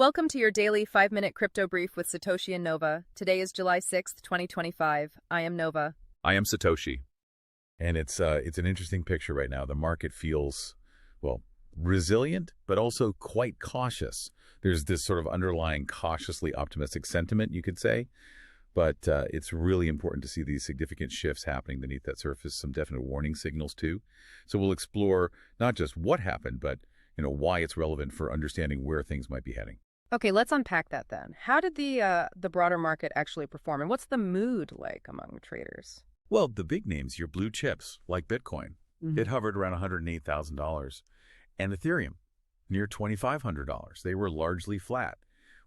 Welcome to your daily 5-minute crypto brief with Satoshi and Nova. Today is July 6th, 2025. I am Nova. I am Satoshi. And it's an interesting picture right now. The market feels, well, resilient, but also quite cautious. There's this sort of underlying cautiously optimistic sentiment, you could say. But it's really important to see these significant shifts happening beneath that surface, some definite warning signals too. So we'll explore not just what happened, but why it's relevant for understanding where things might be heading. Okay, let's unpack that then. How did the broader market actually perform, and what's the mood like among traders? Well, the big names, your blue chips, like Bitcoin, it hovered around $108,000, and Ethereum near $2,500. They were largely flat,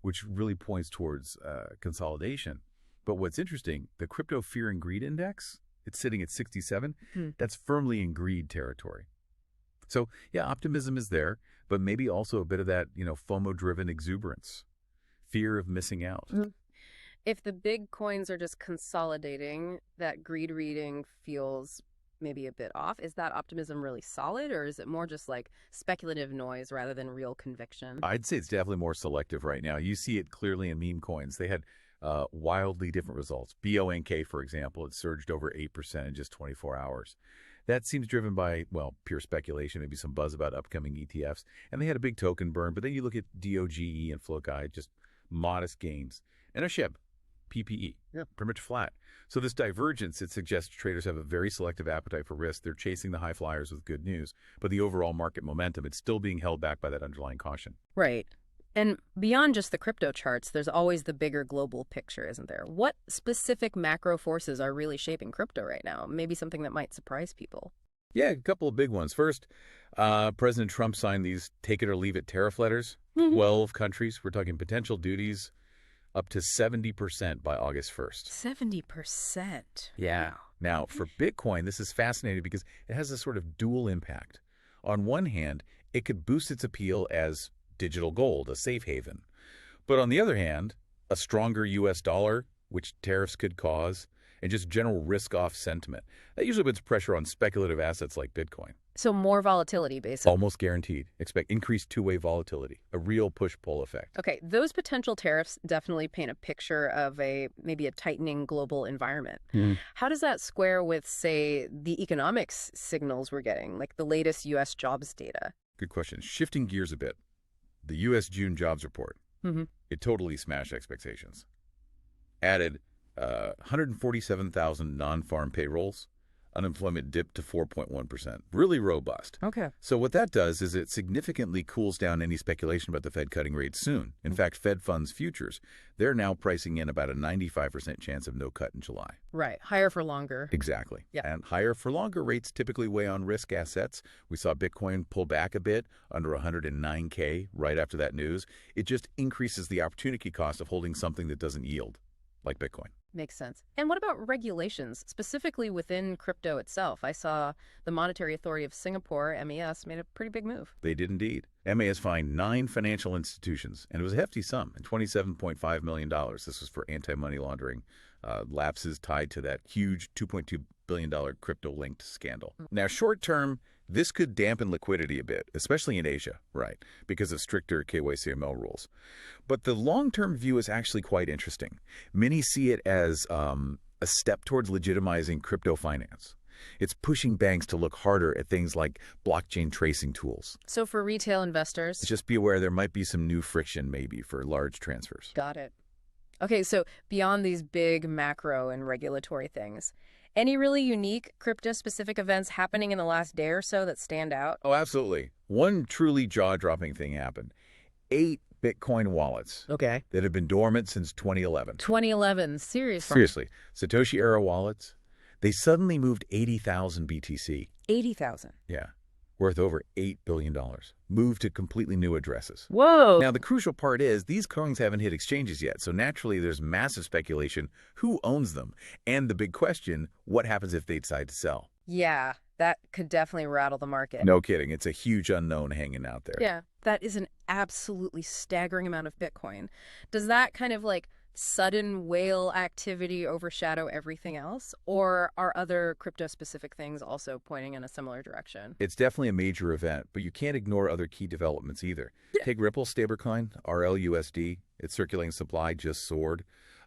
which really points towards consolidation. But what's interesting, the crypto fear and greed index, it's sitting at 67. That's firmly in greed territory. So, yeah, optimism is there, but maybe also a bit of that, FOMO-driven exuberance, fear of missing out. If the big coins are just consolidating, that greed reading feels maybe a bit off. Is that optimism really solid, or is it more just like speculative noise rather than real conviction? I'd say it's definitely more selective right now. You see it clearly in meme coins. They had wildly different results. BONK, for example, it surged over 8% in just 24 hours. That seems driven by, well, pure speculation, maybe some buzz about upcoming ETFs. And they had a big token burn. But then you look at DOGE and FloatGuide, just modest gains. And a SHIB, PPE, pretty much flat. So this divergence, it suggests traders have a very selective appetite for risk. They're chasing the high flyers with good news. But the overall market momentum, it's still being held back by that underlying caution. Right. And beyond just the crypto charts, there's always the bigger global picture, isn't there? What specific macro forces are really shaping crypto right now? Maybe something that might surprise people. Yeah, a couple of big ones. First, President Trump signed these take it or leave it tariff letters. 12 countries. We're talking potential duties up to 70% by August 1st. 70%. Yeah. Wow. Now, for Bitcoin, this is fascinating because it has a sort of dual impact. On one hand, it could boost its appeal as digital gold, a safe haven. But on the other hand, a stronger U.S. dollar, which tariffs could cause, and just general risk-off sentiment. That usually puts pressure on speculative assets like Bitcoin. So more volatility, basically. Almost guaranteed. Expect increased two-way volatility, a real push-pull effect. Okay, those potential tariffs definitely paint a picture of maybe a tightening global environment. How does that square with, say, the economics signals we're getting, like the latest U.S. jobs data? Good question. Shifting gears a bit. The U.S. June jobs report, it totally smashed expectations. Added 147,000 non-farm payrolls. Unemployment dipped to 4.1%. Really robust. Okay. So what that does is it significantly cools down any speculation about the Fed cutting rates soon. In fact, Fed funds futures, they're now pricing in about a 95% chance of no cut in July. Right. Higher for longer. Exactly. Yeah. And higher for longer rates typically weigh on risk assets. We saw Bitcoin pull back a bit under 109K right after that news. It just increases the opportunity cost of holding something that doesn't yield, like Bitcoin. Makes sense. And what about regulations, specifically within crypto itself? I saw the Monetary Authority of Singapore, MAS, made a pretty big move. They did indeed. MAS fined 9 financial institutions, and it was a hefty sum, and $27.5 million. This was for anti-money laundering lapses tied to that huge $2.2 billion crypto-linked scandal. Now, short-term, this could dampen liquidity a bit, especially in Asia, right, because of stricter KYC/AML rules. But the long-term view is actually quite interesting. Many see it as a step towards legitimizing crypto finance. It's pushing banks to look harder at things like blockchain tracing tools. So for retail investors? Just be aware there might be some new friction maybe for large transfers. Got it. Okay, so beyond these big macro and regulatory things, any really unique crypto-specific events happening in the last day or so that stand out? Oh, absolutely. One truly jaw-dropping thing happened. 8 Bitcoin wallets that have been dormant since 2011. 2011, seriously? Seriously. Satoshi-era wallets, they suddenly moved 80,000 BTC. 80,000? Yeah. Worth over $8 billion. Moved to completely new addresses. Whoa! Now, the crucial part is these coins haven't hit exchanges yet, so naturally there's massive speculation who owns them. And the big question, what happens if they decide to sell? Yeah, that could definitely rattle the market. No kidding. It's a huge unknown hanging out there. Yeah, that is an absolutely staggering amount of Bitcoin. Does that kind of like sudden whale activity overshadow everything else? Or are other crypto-specific things also pointing in a similar direction? It's definitely a major event, but you can't ignore other key developments either. Take Ripple's stablecoin, RLUSD. Its circulating supply just soared,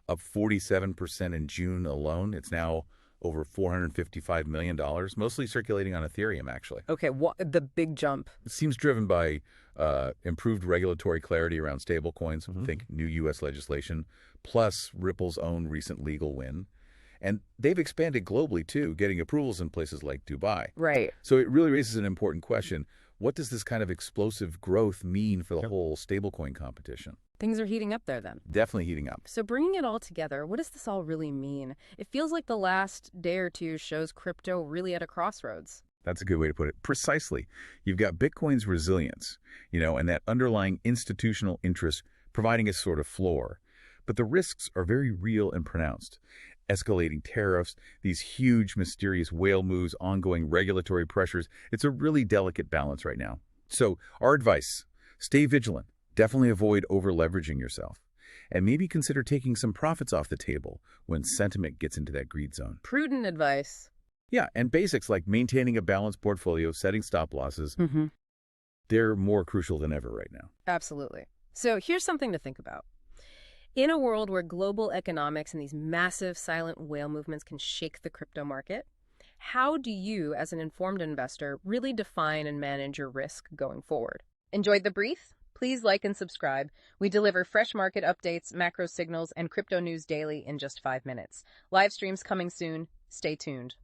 up 47% in June alone. It's now over $455 million, mostly circulating on Ethereum, actually. Okay, what the big jump? It seems driven by improved regulatory clarity around stablecoins, think new U.S. legislation, plus Ripple's own recent legal win. And they've expanded globally, too, getting approvals in places like Dubai. Right. So it really raises an important question. What does this kind of explosive growth mean for the whole stablecoin competition? Things are heating up there then. Definitely heating up. So bringing it all together, what does this all really mean? It feels like the last day or two shows crypto really at a crossroads. That's a good way to put it. Precisely. You've got Bitcoin's resilience, and that underlying institutional interest providing a sort of floor. But the risks are very real and pronounced. Escalating tariffs, these huge, mysterious whale moves, ongoing regulatory pressures. It's a really delicate balance right now. So our advice, stay vigilant. Definitely avoid over-leveraging yourself. And maybe consider taking some profits off the table when sentiment gets into that greed zone. Prudent advice. Yeah, and basics like maintaining a balanced portfolio, setting stop losses, they're more crucial than ever right now. Absolutely. So here's something to think about. In a world where global economics and these massive silent whale movements can shake the crypto market, how do you, as an informed investor, really define and manage your risk going forward? Enjoyed the brief? Please like and subscribe. We deliver fresh market updates, macro signals, and crypto news daily in just 5 minutes. Live streams coming soon. Stay tuned.